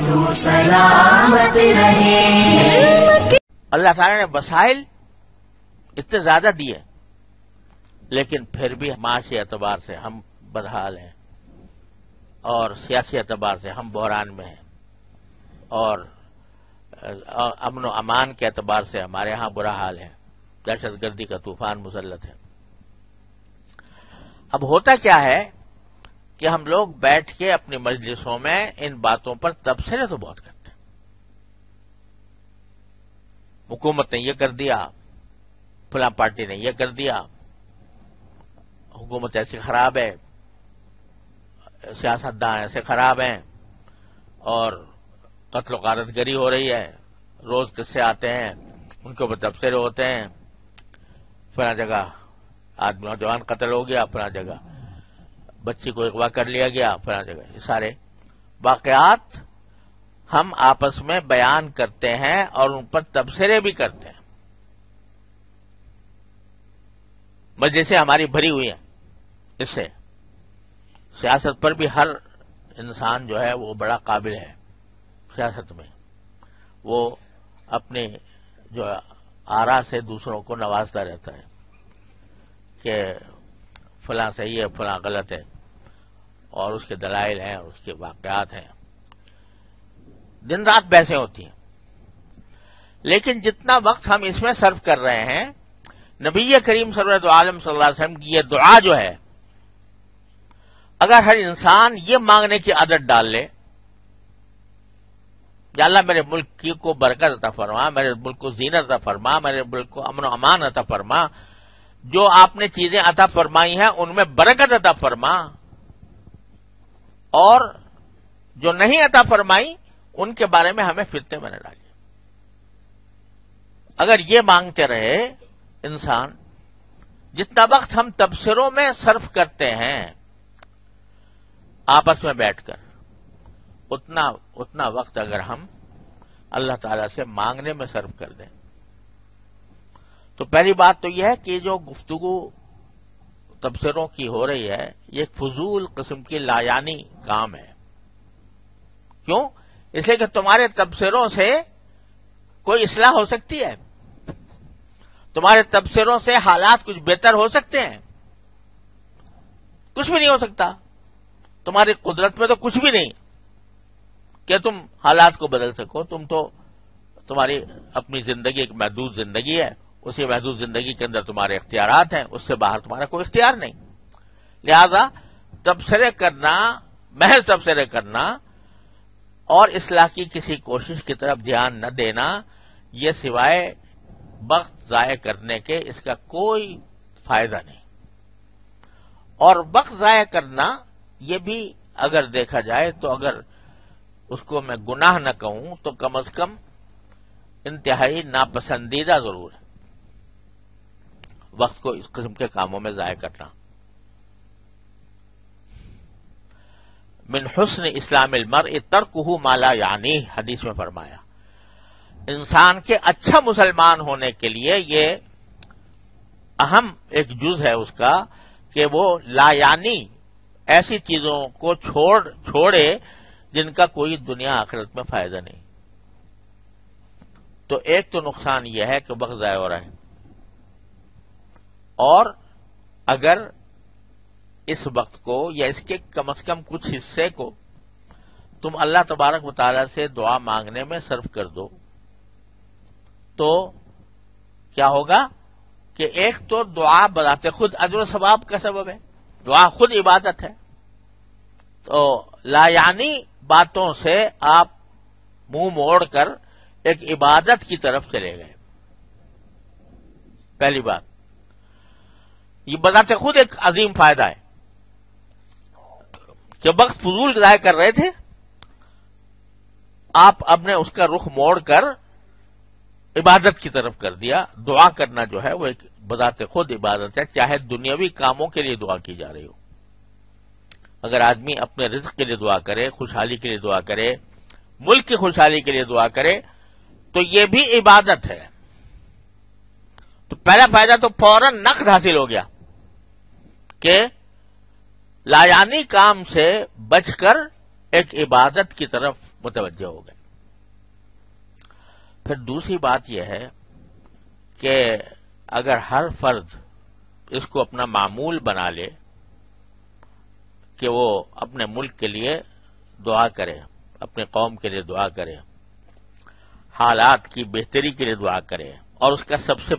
تو سلامت رہے۔ اللہ تعالیٰ نے وسائل اتنے زیادہ دیے، لیکن پھر بھی معاشی اعتبار سے ہم بدحال ہیں، اور سیاسی اعتبار سے ہم بحران میں ہیں، اور امن و امان کے اعتبار سے ہمارے ہاں برا حال ہے، دہشت گردی کا طوفان مسلط ہے۔ اب ہوتا کیا ہے کہ ہم لوگ بیٹھ کے اپنی مجلسوں میں ان باتوں پر تبصرے تو بہت کرتے ہیں، حکومت نے یہ کر دیا، فلاں پارٹی نے یہ کر دیا، حکومت ایسی خراب ہے، سیاستدان ایسے خراب ہیں، اور قتل و غارت گری ہو رہی ہے، روز قصے آتے ہیں، ان کے اوپر تبصرے ہوتے ہیں، فلاں جگہ آدمی نوجوان قتل ہو گیا، فلاں جگہ بچی کو اغوا کر لیا گیا، فلاں جگہ یہ سارے واقعات ہم آپس میں بیان کرتے ہیں اور ان پر تبصرے بھی کرتے ہیں۔ مجلسیں ہماری بھری ہوئی ہیں اس سے، سیاست پر بھی ہر انسان جو ہے وہ بڑا قابل ہے، سیاست میں وہ اپنے جو آرا سے دوسروں کو نوازتا رہتا ہے کہ فلاں صحیح ہے، فلاں غلط ہے، اور اس کے دلائل ہیں اور اس کے واقعات ہیں، دن رات بحثیں ہوتی ہیں۔ لیکن جتنا وقت ہم اس میں صرف کر رہے ہیں، نبی کریم سرورت عالم صلی اللہ علیہ وسلم کی یہ دعا جو ہے، اگر ہر انسان یہ مانگنے کی عادت ڈال لے، یا اللہ میرے ملک کو برکت عطا فرما، میرے ملک کو زینت عطا فرما، میرے ملک کو امن و امان عطا فرما، جو آپ نے چیزیں عطا فرمائی ہیں ان میں برکت عطا فرما، اور جو نہیں عطا فرمائی ان کے بارے میں ہمیں فتنے میں نہ ڈالیے۔ اگر یہ مانگتے رہے انسان، جتنا وقت ہم تبصروں میں صرف کرتے ہیں آپس میں بیٹھ کر، اتنا وقت اگر ہم اللہ تعالی سے مانگنے میں صرف کر دیں، تو پہلی بات تو یہ ہے کہ جو گفتگو تبصروں کی ہو رہی ہے، یہ ایک فضول قسم کی لایانی کام ہے۔ کیوں؟ اس لیے کہ تمہارے تبصروں سے کوئی اصلاح ہو سکتی ہے، تمہارے تبصروں سے حالات کچھ بہتر ہو سکتے ہیں؟ کچھ بھی نہیں ہو سکتا، تمہاری قدرت میں تو کچھ بھی نہیں کہ تم حالات کو بدل سکو۔ تمہاری اپنی زندگی ایک محدود زندگی ہے، اسی محدود زندگی کے اندر تمہارے اختیارات ہیں، اس سے باہر تمہارا کوئی اختیار نہیں۔ لہذا تبصرے کرنا، محض تبصرے کرنا اور اصلاح کی کسی کوشش کی طرف دھیان نہ دینا، یہ سوائے وقت ضائع کرنے کے اس کا کوئی فائدہ نہیں۔ اور وقت ضائع کرنا یہ بھی اگر دیکھا جائے تو، اگر اس کو میں گناہ نہ کہوں تو کم از کم انتہائی ناپسندیدہ ضرور ہے، وقت کو اس قسم کے کاموں میں ضائع کرنا۔ من حسن اسلام المرء ترکہ ما لا یعنیہ، حدیث میں فرمایا، انسان کے اچھا مسلمان ہونے کے لیے یہ اہم ایک جز ہے اس کا کہ وہ لا یعنی ایسی چیزوں کو چھوڑے جن کا کوئی دنیا آخرت میں فائدہ نہیں۔ تو ایک تو نقصان یہ ہے کہ وقت ضائع ہو رہا ہے، اور اگر اس وقت کو یا اس کے کم از کم کچھ حصے کو تم اللہ تبارک و تعالی سے دعا مانگنے میں صرف کر دو، تو کیا ہوگا کہ ایک تو دعا بذات خود اجر و ثواب کا سبب ہے، دعا خود عبادت ہے، تو لا یعنی باتوں سے آپ منہ موڑ کر ایک عبادت کی طرف چلے گئے۔ پہلی بات یہ بذات خود ایک عظیم فائدہ ہے کہ وقت فضول ضائع کر رہے تھے، آپ اب نے اس کا رخ موڑ کر عبادت کی طرف کر دیا۔ دعا کرنا جو ہے وہ ایک بذات خود عبادت ہے، چاہے دنیاوی کاموں کے لیے دعا کی جا رہی ہو۔ اگر آدمی اپنے رزق کے لیے دعا کرے، خوشحالی کے لیے دعا کرے، ملک کی خوشحالی کے لیے دعا کرے، تو یہ بھی عبادت ہے۔ تو پہلا فائدہ تو فوراً نقد حاصل ہو گیا کہ لایانی کام سے بچ کر ایک عبادت کی طرف متوجہ ہو گئے۔ پھر دوسری بات یہ ہے کہ اگر ہر فرد اس کو اپنا معمول بنا لے کہ وہ اپنے ملک کے لیے دعا کرے، اپنے قوم کے لیے دعا کرے، حالات کی بہتری کے لیے دعا کرے، اور اس کا سب سے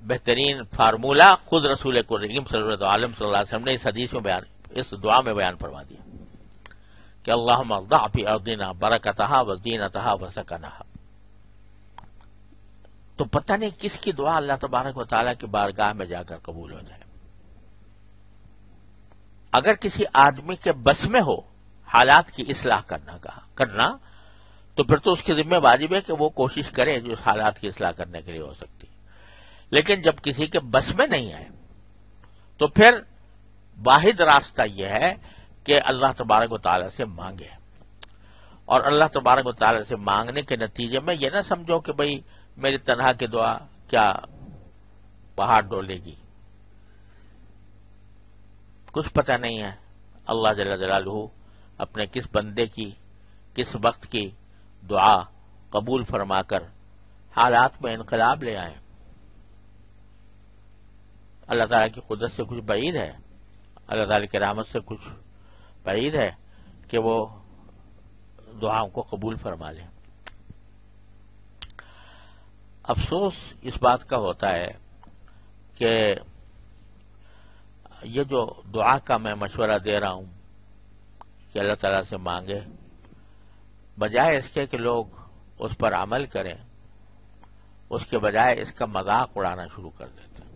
بہترین فارمولہ خود رسول کریم صلی اللہ علیہ وسلم نے اس حدیث میں اس دعا میں بیان فرما دیا کہ اللہم اضع فی ارضنا برکتہا وزینتہا وسکنہا۔ تو پتہ نہیں کس کی دعا اللہ تبارک و تعالیٰ کی بارگاہ میں جا کر قبول ہو جائے۔ اگر کسی آدمی کے بس میں ہو حالات کی اصلاح کرنا تو پھر تو اس کے ذمہ واجب ہے کہ وہ کوشش کرے جو حالات کی اصلاح کرنے کے لیے ہو سکتی۔ لیکن جب کسی کے بس میں نہیں ہے تو پھر واحد راستہ یہ ہے کہ اللہ تبارک و تعالیٰ سے مانگے، اور اللہ تبارک و تعالیٰ سے مانگنے کے نتیجے میں یہ نہ سمجھو کہ بھئی میری تنہا کی دعا کیا پہاڑ ڈولے گی، کچھ پتہ نہیں ہے اللہ جل جلالہ اپنے کس بندے کی کس وقت کی دعا قبول فرما کر حالات میں انقلاب لے آئیں۔ اللہ تعالیٰ کی قدرت سے کچھ بعید ہے، اللہ تعالیٰ کی رحمت سے کچھ بعید ہے کہ وہ دعاؤں کو قبول فرما لیں۔ افسوس اس بات کا ہوتا ہے کہ یہ جو دعا کا میں مشورہ دے رہا ہوں کہ اللہ تعالیٰ سے مانگے، بجائے اس کے کہ لوگ اس پر عمل کریں، اس کے بجائے اس کا مذاق اڑانا شروع کر دیتے ہیں۔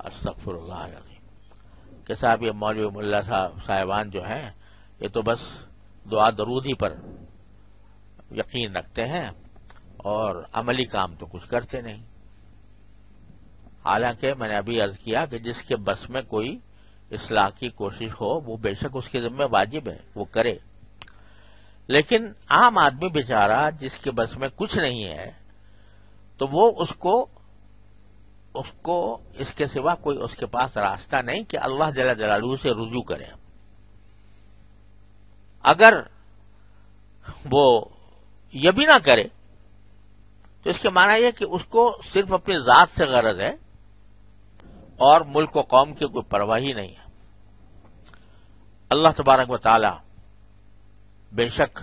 استغفر اللہ العظیم کہ صاحب یہ مولوی ملا صاحبان جو ہیں یہ تو بس دعا درود ہی پر یقین رکھتے ہیں اور عملی کام تو کچھ کرتے نہیں۔ حالانکہ میں نے ابھی عرض کیا کہ جس کے بس میں کوئی اصلاح کی کوشش ہو وہ بے شک اس کے ذمہ واجب ہے وہ کرے، لیکن عام آدمی بیچارہ جس کے بس میں کچھ نہیں ہے تو وہ اس کو اس کے سوا کوئی اس کے پاس راستہ نہیں کہ اللہ جل جلالہ سے رجوع کرے۔ اگر وہ یہ بھی نہ کرے تو اس کے معنی یہ کہ اس کو صرف اپنی ذات سے غرض ہے اور ملک و قوم کی کوئی پرواہ ہی نہیں ہے۔ اللہ تبارک و تعالی بے شک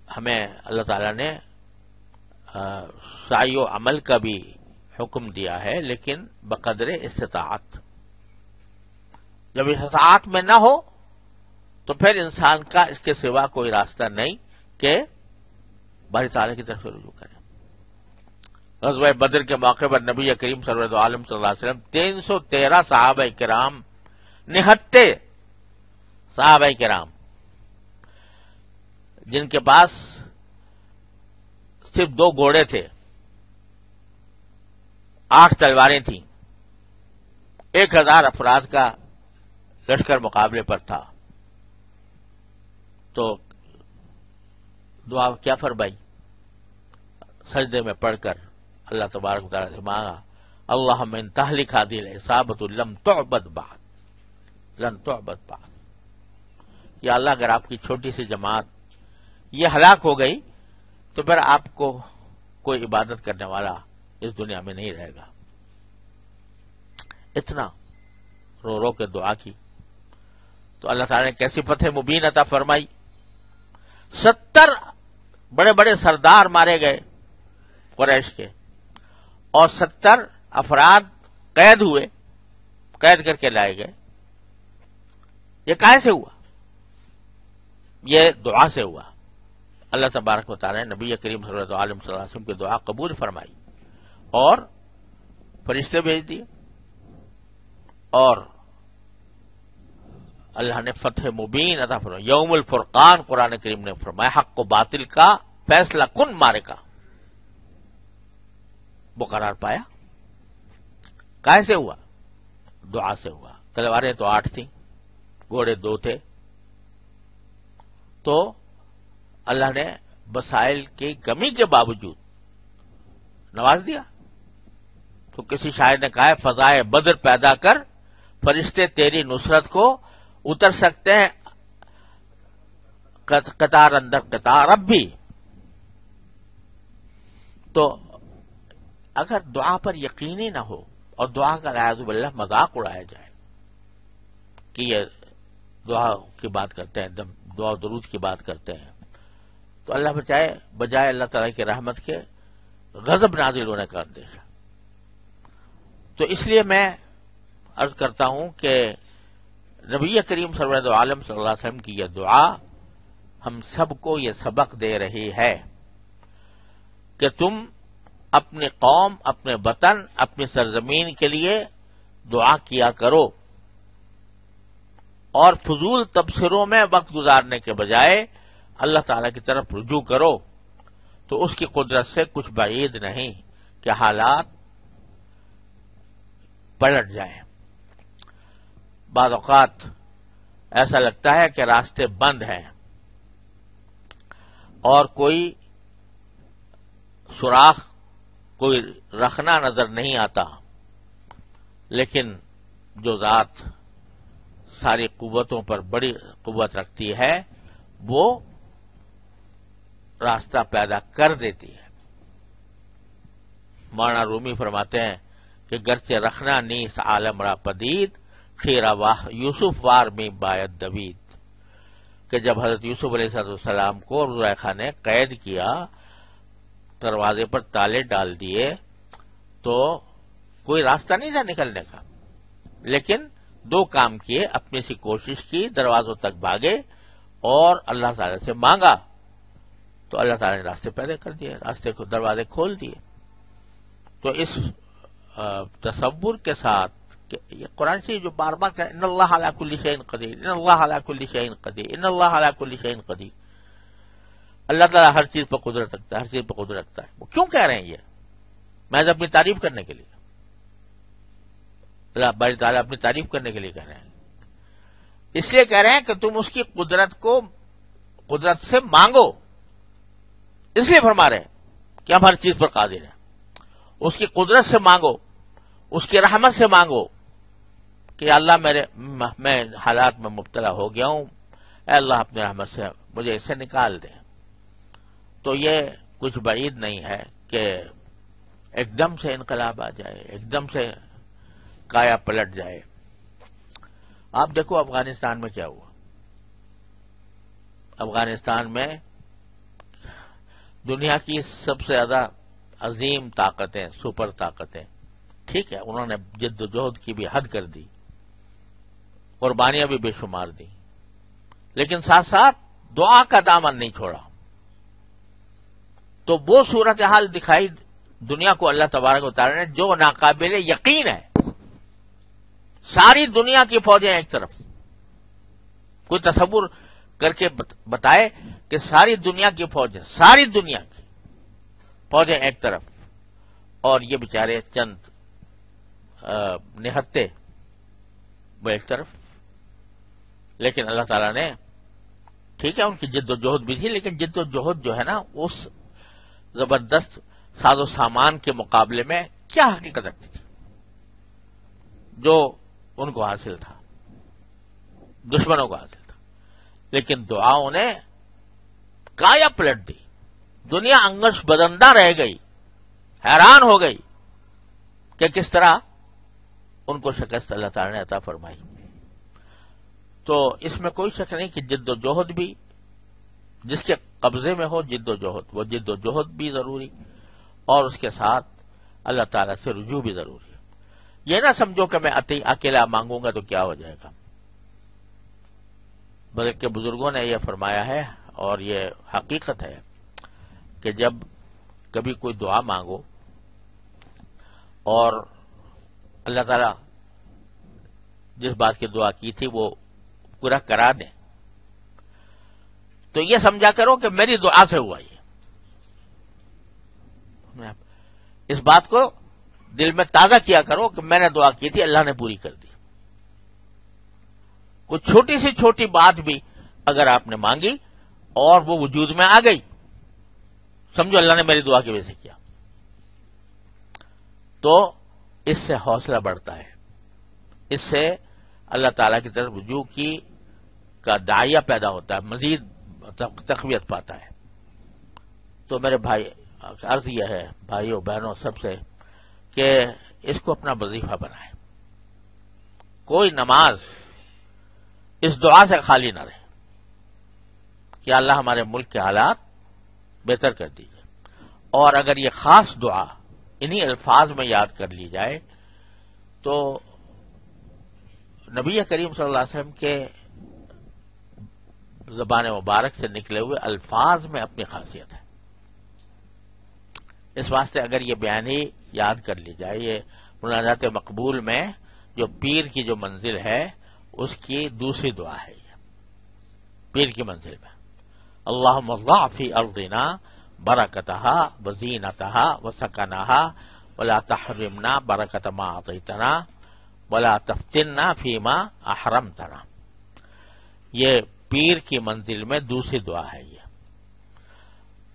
ہمیں اللہ تعالی نے سعی و عمل کا بھی حکم دیا ہے، لیکن بقدر استطاعت۔ جب استطاعت میں نہ ہو تو پھر انسان کا اس کے سوا کوئی راستہ نہیں کہ باری تعالیٰ کی طرف سے رجوع کرے۔ غزوہ بدر کے موقع پر نبی کریم صلی اللہ علیہ وسلم 313 صحابہ کرام، 69 صحابہ کرام جن کے پاس صرف 2 گھوڑے تھے، 8 تلواریں تھیں، 1000 افراد کا لشکر مقابلے پر تھا، تو دعا کیا فرمائی؟ سجدے میں پڑھ کر اللہ تبارک و تعالیٰ سے مانگا اللہم ان تہلک ہذہ العصابۃ لم تعبد بعد، یا اللہ اگر آپ کی چھوٹی سی جماعت یہ ہلاک ہو گئی تو پھر آپ کو کوئی عبادت کرنے والا اس دنیا میں نہیں رہے گا۔ اتنا رو رو کے دعا کی تو اللہ تعالیٰ نے کیسی فتح مبین عطا فرمائی۔ 70 بڑے بڑے سردار مارے گئے قریش کے، اور 70 افراد قید ہوئے، قید کر کے لائے گئے۔ یہ کیسے ہوا؟ یہ دعا سے ہوا۔ اللہ تبارک و تعالیٰ نے نبی کریم صلی اللہ علیہ وسلم کی دعا قبول فرمائی اور فرشتے بھیج دیے، اور اللہ نے فتح مبین عطا فرمائی۔ یوم الفرقان قرآن کریم نے فرمایا حق و باطل کا فیصلہ کن مارے کا وہ قرار پایا۔ کیسے ہوا؟ دعا سے ہوا۔ تلواریں تو 8 تھیں، گھوڑے 2 تھے، تو اللہ نے وسائل کی کمی کے باوجود نواز دیا۔ تو کسی شاعر نے کہا ہے فضائے بدر پیدا کر فرشتے تیری نصرت کو اتر سکتے ہیں قطار اندر قطار اب بھی. تو اگر دعا پر یقینی نہ ہو اور دعا کا اعوذ باللہ مذاق اڑایا جائے کہ یہ دعا کی بات کرتے ہیں، دعا درود کی بات کرتے ہیں، تو اللہ بچائے، بجائے اللہ تعالیٰ کی رحمت کے غضب نازل ہونے کا اندیشہ. تو اس لیے میں عرض کرتا ہوں کہ نبی کریم سرور عالم صلی اللہ علیہ وسلم کی یہ دعا ہم سب کو یہ سبق دے رہی ہے کہ تم اپنی قوم، اپنے وطن، اپنی سرزمین کے لیے دعا کیا کرو اور فضول تبصروں میں وقت گزارنے کے بجائے اللہ تعالی کی طرف رجوع کرو، تو اس کی قدرت سے کچھ بعید نہیں کہ حالات پلٹ جائیں. بعض اوقات ایسا لگتا ہے کہ راستے بند ہیں اور کوئی سوراخ، کوئی رخنا نظر نہیں آتا، لیکن جو ذات ساری قوتوں پر بڑی قوت رکھتی ہے وہ راستہ پیدا کر دیتی ہے. مولانا رومی فرماتے ہیں کہ گرچہ رخنا نیس عالم را پدید، خیرہ واہ یوسف وار میں باید دوید، کہ جب حضرت یوسف علیہ السلام کو زلیخا نے قید کیا، دروازے پر تالے ڈال دیے، تو کوئی راستہ نہیں تھا نکلنے کا، لیکن دو کام کیے، اپنی سی کوشش کی، دروازوں تک بھاگے اور اللہ تعالی سے مانگا، تو اللہ تعالی نے راستے پیدا کر دیے، راستے کو دروازے کھول دیے. تو اس تصور کے ساتھ کہ یہ قرآن سے جو بار بار کہا ان اللہ علی کل شیء قدیر، ان اللہ علی کل شیء قدیر، ان اللہ علی کل شیء قدیر، اللہ تعالیٰ ہر چیز پر قدرت رکھتا ہے، ہر چیز پر قدرت رکھتا ہے. وہ کیوں کہہ رہے ہیں یہ؟ محض اپنی تعریف کرنے کے لیے. اللہ باری تعالیٰ اپنی تعریف کرنے کے لیے کہہ رہے ہیں، اس لیے کہہ رہے ہیں کہ تم اس کی قدرت کو، قدرت سے مانگو. اس لیے فرما رہے ہیں کہ ہم ہر چیز پر قادر ہیں. اس کی قدرت سے مانگو، اس کی رحمت سے مانگو کہ اللہ میں حالات میں مبتلا ہو گیا ہوں، اے اللہ اپنی رحمت سے مجھے اس سے نکال دے. تو یہ کچھ بعید نہیں ہے کہ ایک دم سے انقلاب آ جائے، ایک دم سے کایا پلٹ جائے. آپ دیکھو افغانستان میں کیا ہوا. افغانستان میں دنیا کی سب سے زیادہ عظیم طاقتیں، سپر طاقتیں، ٹھیک ہے، انہوں نے جد و جہد کی بھی حد کر دی، قربانیاں بھی بے شمار دی، لیکن ساتھ ساتھ دعا کا دامن نہیں چھوڑا. تو وہ صورتحال دکھائی دنیا کو اللہ تبارک و تعالی نے جو ناقابل یقین ہے. ساری دنیا کی فوجیں ایک طرف، کوئی تصور کر کے بتائے کہ ساری دنیا کی فوجیں، ساری دنیا کی فوجیں ایک طرف، اور یہ بیچارے چند نہتے وہ ایک طرف. لیکن اللہ تعالیٰ نے، ٹھیک ہے ان کی جد و جہد بھی تھی، لیکن جد و جہد جو ہے نا اس زبردست ساز و سامان کے مقابلے میں کیا حقیقت رکھتی تھی جو ان کو حاصل تھا، دشمنوں کو حاصل تھا. لیکن دعاؤں نے کایا پلٹ دی. دنیا انگش بدندہ رہ گئی، حیران ہو گئی کہ کس طرح ان کو شکست اللہ تعالی نے عطا فرمائی. تو اس میں کوئی شک نہیں کہ جد و جہد بھی، جس کے قبضے میں ہو جد و جہد، وہ جد و جہد بھی ضروری، اور اس کے ساتھ اللہ تعالی سے رجوع بھی ضروری. یہ نہ سمجھو کہ میں اکیلا مانگوں گا تو کیا ہو جائے گا، بلکہ بزرگوں نے یہ فرمایا ہے اور یہ حقیقت ہے کہ جب کبھی کوئی دعا مانگو اور اللہ تعالیٰ جس بات کی دعا کی تھی وہ پورا کرا دیں، تو یہ سمجھا کرو کہ میری دعا سے ہوا. یہ اس بات کو دل میں تازہ کیا کرو کہ میں نے دعا کی تھی، اللہ نے پوری کر دی. کوئی چھوٹی سی چھوٹی بات بھی اگر آپ نے مانگی اور وہ وجود میں آ گئی، سمجھو اللہ نے میری دعا کی وجہ سے کیا. تو اس سے حوصلہ بڑھتا ہے، اس سے اللہ تعالیٰ کی طرف رجوع کی کا داعیہ پیدا ہوتا ہے، مزید تقویت پاتا ہے۔ تو میرے بھائی عرض یہ ہے بھائیوں بہنوں سب سے کہ اس کو اپنا وظیفہ بنائیں، کوئی نماز اس دعا سے خالی نہ رہے کہ اللہ ہمارے ملک کے حالات بہتر کر دیجیے، اور اگر یہ خاص دعا انہی الفاظ میں یاد کر لی جائے تو نبی کریم صلی اللہ علیہ وسلم کے زبان مبارک سے نکلے ہوئے الفاظ میں اپنی خاصیت ہے۔ اس واسطے اگر یہ بیان ہی یاد کر لی جائے، یہ مناجات مقبول میں جو پیر کی جو منزل ہے اس کی دوسری دعا ہے، یہ پیر کی منزل میں اللہم اضع فی ارضنا برکتہا وزینتہا وسکنہا ولا تحرمنا برکت ما اعطیتنا ولا تفتنا فیما احرمتنا، یہ پیر کی منزل میں دوسری دعا ہے۔ یہ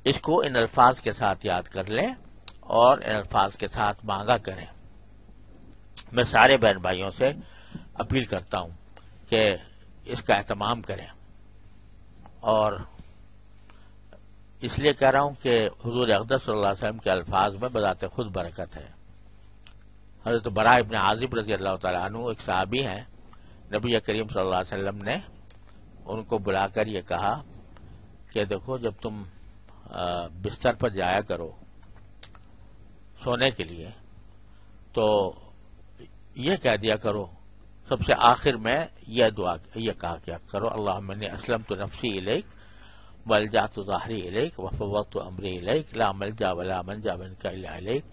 اس کو ان الفاظ کے ساتھ یاد کر لیں اور ان الفاظ کے ساتھ مانگا کریں۔ میں سارے بہن بھائیوں سے اپیل کرتا ہوں کہ اس کا اہتمام کریں، اور اس لیے کہہ رہا ہوں کہ حضور اقدس صلی اللہ علیہ وسلم کے الفاظ میں بذات خود برکت ہے۔ حضرت براء ابن عازب رضی اللہ تعالیٰ عنہ ایک صحابی ہیں، نبی کریم صلی اللہ علیہ وسلم نے ان کو بلا کر یہ کہا کہ دیکھو جب تم بستر پر جایا کرو سونے کے لیے تو یہ کہہ دیا کرو سب سے آخر میں یہ دعا یہ کہا کیا کرو اللہم انی اسلمت نفسی الیک والجأت ظہری الیک وفوضت امری الیک لا ملجا ولا منجا منک الا الیک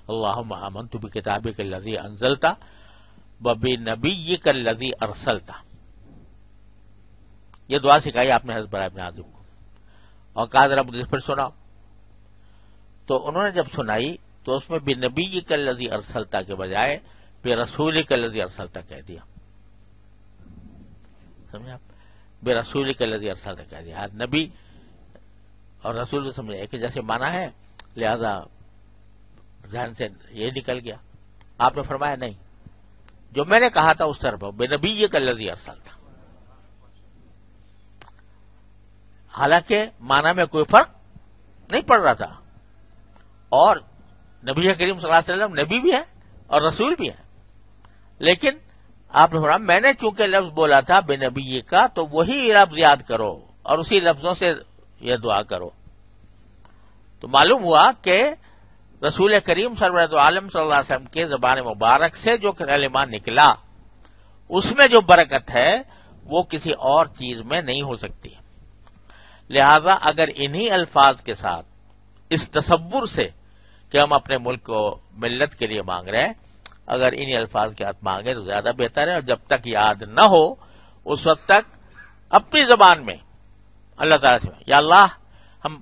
اللہم آمنت بکتابک الذی انزلت وبنبیک الذی ارسلت۔ یہ دعا سکھائی آپ نے حضرت براء ابن عازب کو، اور کہا ذرا مجھے پھر سناؤ۔ تو انہوں نے جب سنائی تو اس میں بنبیک الذی ارسلت کے بجائے برسولک الذی ارسلت کہہ دیا، سمجھے آپ؟ برسولک الذی ارسلت کہہ دیا، نبی اور رسول سمجھے ایک جیسے مانا ہے، لہذا ذہن سے یہ نکل گیا۔ آپ نے فرمایا نہیں، جو میں نے کہا تھا اس طرف بنبیک الذی ارسلت، حالانکہ معنی میں کوئی فرق نہیں پڑ رہا تھا، اور نبی کریم صلی اللہ علیہ وسلم نبی بھی ہے اور رسول بھی ہے، لیکن آپ نے فرمایا میں نے چونکہ لفظ بولا تھا بنبی کا تو وہی لفظ یاد کرو اور اسی لفظوں سے یہ دعا کرو۔ تو معلوم ہوا کہ رسول کریم سرورت عالم صلی اللہ علیہ وسلم کے زبان مبارک سے جو کلمہ نکلا اس میں جو برکت ہے وہ کسی اور چیز میں نہیں ہو سکتی۔ لہذا اگر انہی الفاظ کے ساتھ اس تصور سے کہ ہم اپنے ملک کو ملت کے لیے مانگ رہے ہیں، اگر انہی الفاظ کے ہاتھ مانگے تو زیادہ بہتر ہے، اور جب تک یاد نہ ہو اس وقت تک اپنی زبان میں اللہ تعالیٰ سے یا اللہ، ہم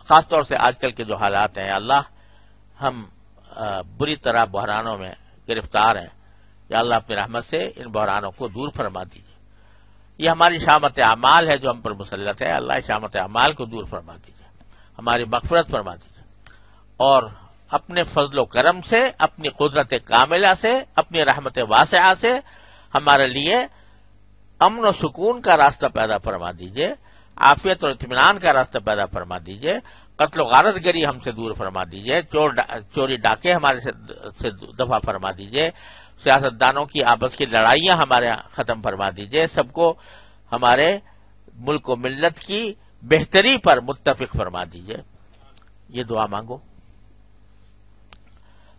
خاص طور سے آج کل کے جو حالات ہیں، یا اللہ ہم بری طرح بحرانوں میں گرفتار ہیں، یا اللہ اپنی رحمت سے ان بحرانوں کو دور فرما دیجیے۔ یہ ہماری شامت اعمال ہے جو ہم پر مسلط ہے، اللہ شامت اعمال کو دور فرما دیجیے، ہماری مغفرت فرما دیجیے، اور اپنے فضل و کرم سے، اپنی قدرت کاملہ سے، اپنی رحمت واسعہ سے ہمارے لیے امن و سکون کا راستہ پیدا فرما دیجیے، عافیت اور اطمینان کا راستہ پیدا فرما دیجیے، قتل و غارت گری ہم سے دور فرما دیجیے، چوری ڈاکے ہمارے سے دفع فرما دیجیے، سیاستدانوں کی آپس کی لڑائیاں ہمارے ختم فرما دیجیے، سب کو ہمارے ملک و ملت کی بہتری پر متفق فرما دیجیے۔ یہ دعا مانگو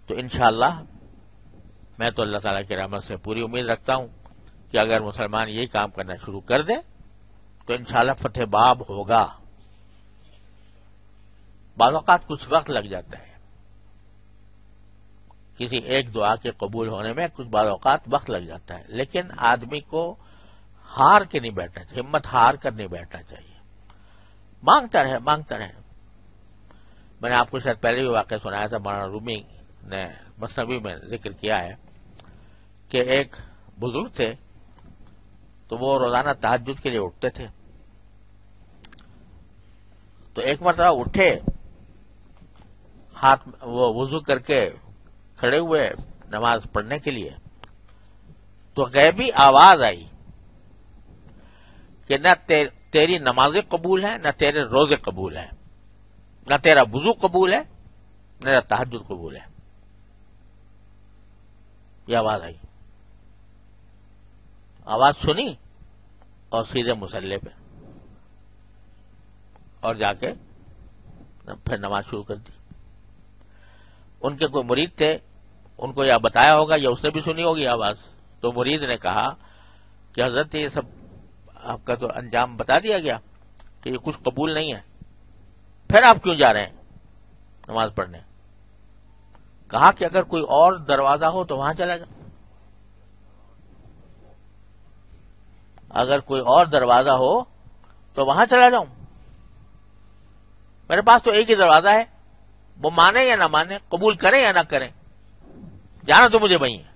تو انشاءاللہ میں تو اللہ تعالیٰ کی رحمت سے پوری امید رکھتا ہوں کہ اگر مسلمان یہی کام کرنا شروع کر دے تو انشاءاللہ فتح باب ہوگا۔ بعض اوقات کچھ وقت لگ جاتا ہے، کسی ایک دعا کے قبول ہونے میں کچھ بعض اوقات وقت لگ جاتا ہے، لیکن آدمی کو ہار کے نہیں بیٹھنا چاہیے، ہمت ہار کر نہیں بیٹھنا چاہیے، مانگتا رہے مانگتا رہے۔ میں نے آپ کو شاید پہلے بھی واقعہ سنایا تھا، مولانا رومی نے مثنوی میں ذکر کیا ہے کہ ایک بزرگ تھے تو وہ روزانہ تہجد کے لیے اٹھتے تھے، تو ایک مرتبہ اٹھے، ہاتھ وہ وضو کر کے کھڑے ہوئے نماز پڑھنے کے لیے، تو غیبی آواز آئی کہ نہ تیری نمازیں قبول ہیں، نہ تیرے روزے قبول ہیں، نہ تیرا وضو قبول ہے، نہ تیرا تہجد قبول ہے. یہ آواز آئی، آواز سنی اور سیدھے مصلی پہ اور جا کے پھر نماز شروع کر دی. ان کے کوئی مرید تھے، ان کو یہ بتایا ہوگا یا اس نے بھی سنی ہوگی آواز. تو مرید نے کہا کہ حضرت یہ سب آپ کا تو انجام بتا دیا گیا کہ یہ کچھ قبول نہیں ہے، پھر آپ کیوں جا رہے ہیں نماز پڑھنے؟ کہا کہ اگر کوئی اور دروازہ ہو تو وہاں چلا جاؤ، اگر کوئی اور دروازہ ہو تو وہاں چلا جاؤں، میرے پاس تو ایک ہی دروازہ ہے، وہ مانے یا نہ مانے، قبول کریں یا نہ کریں، جانا تو مجھے وہیں ہے.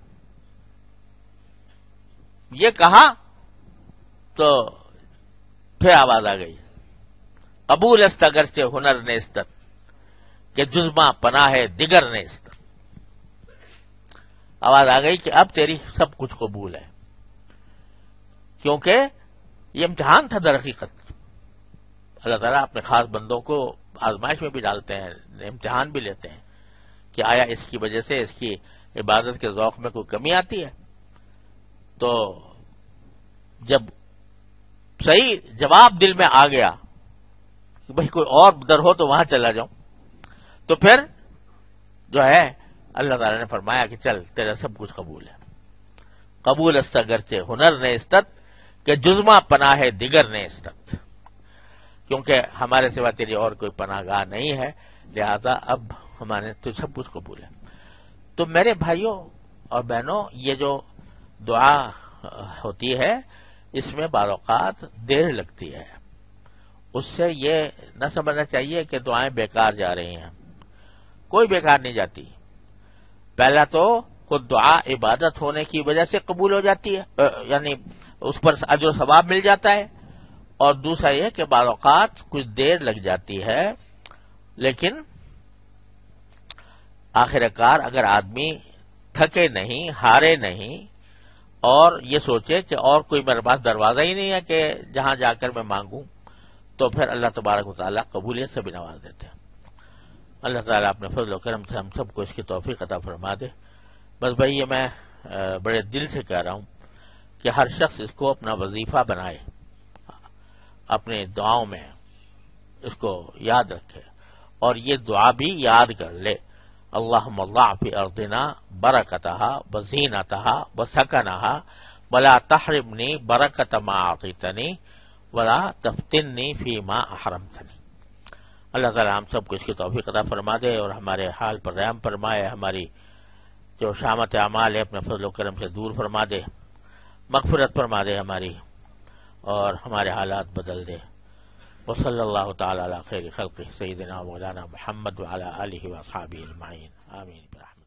یہ کہا تو پھر آواز آ گئی، قبول است اگرچہ ہنر نیستت کہ جزما پناہ ہے دیگر نیست. آواز آ گئی کہ اب تیری سب کچھ قبول ہے، کیونکہ یہ امتحان تھا. در حقیقت اللہ تعالیٰ اپنے خاص بندوں کو آزمائش میں بھی ڈالتے ہیں، امتحان بھی لیتے ہیں کہ آیا اس کی وجہ سے اس کی عبادت کے ذوق میں کوئی کمی آتی ہے. تو جب صحیح جواب دل میں آ گیا کہ بھئی کوئی اور در ہو تو وہاں چلا جاؤں، تو پھر جو ہے اللہ تعالیٰ نے فرمایا کہ چل تیرا سب کچھ قبول ہے. قبول است اگرچہ ہنر نیستت کہ جزما پناہ ہے دیگر نیستت، کیونکہ ہمارے سوا تیری اور کوئی پناہ گاہ نہیں ہے، لہذا اب ہمارے تو سب کچھ قبول ہے. تو میرے بھائیوں اور بہنوں، یہ جو دعا ہوتی ہے اس میں بعض اوقات دیر لگتی ہے. اس سے یہ نہ سمجھنا چاہیے کہ دعائیں بیکار جا رہی ہیں. کوئی بیکار نہیں جاتی. پہلا تو خود دعا عبادت ہونے کی وجہ سے قبول ہو جاتی ہے، یعنی اس پر اجر و ثواب مل جاتا ہے. اور دوسرا یہ کہ بعض اوقات کچھ دیر لگ جاتی ہے، لیکن آخر کار اگر آدمی تھکے نہیں، ہارے نہیں، اور یہ سوچے کہ اور کوئی میرے پاس دروازہ ہی نہیں ہے کہ جہاں جا کر میں مانگوں، تو پھر اللہ تبارک و تعالیٰ قبولیت سے بھی نواز دیتے ہیں. اللہ تعالیٰ اپنے فضل و کرم سے ہم سب کو اس کی توفیق عطا فرما دے. بس بھائی یہ میں بڑے دل سے کہہ رہا ہوں کہ ہر شخص اس کو اپنا وظیفہ بنائے، اپنے دعاؤں میں اس کو یاد رکھے، اور یہ دعا بھی یاد کر لے، اللہم اللہ فی ارضنا برکتہا وزینتہا وسکنہا ولا تحرمنی برکت ما اعطیتنی ولا تفتنی فی ما احرمتنی. اللہ تعالیٰ ہم سب کو اس کی توفیق عطا فرما دے اور ہمارے حال پر رحم فرمائے، ہماری جو شامت اعمال ہے اپنے فضل و کرم سے دور فرما دے، مغفرت فرما دے ہماری، اور ہمارے حالات بدل دے. وصلی اللہ تعالی علی خیر خلقہ سیدنا مولانا محمد وعلی آلہ واصحابہ اجمعین. آمین برحمتہ.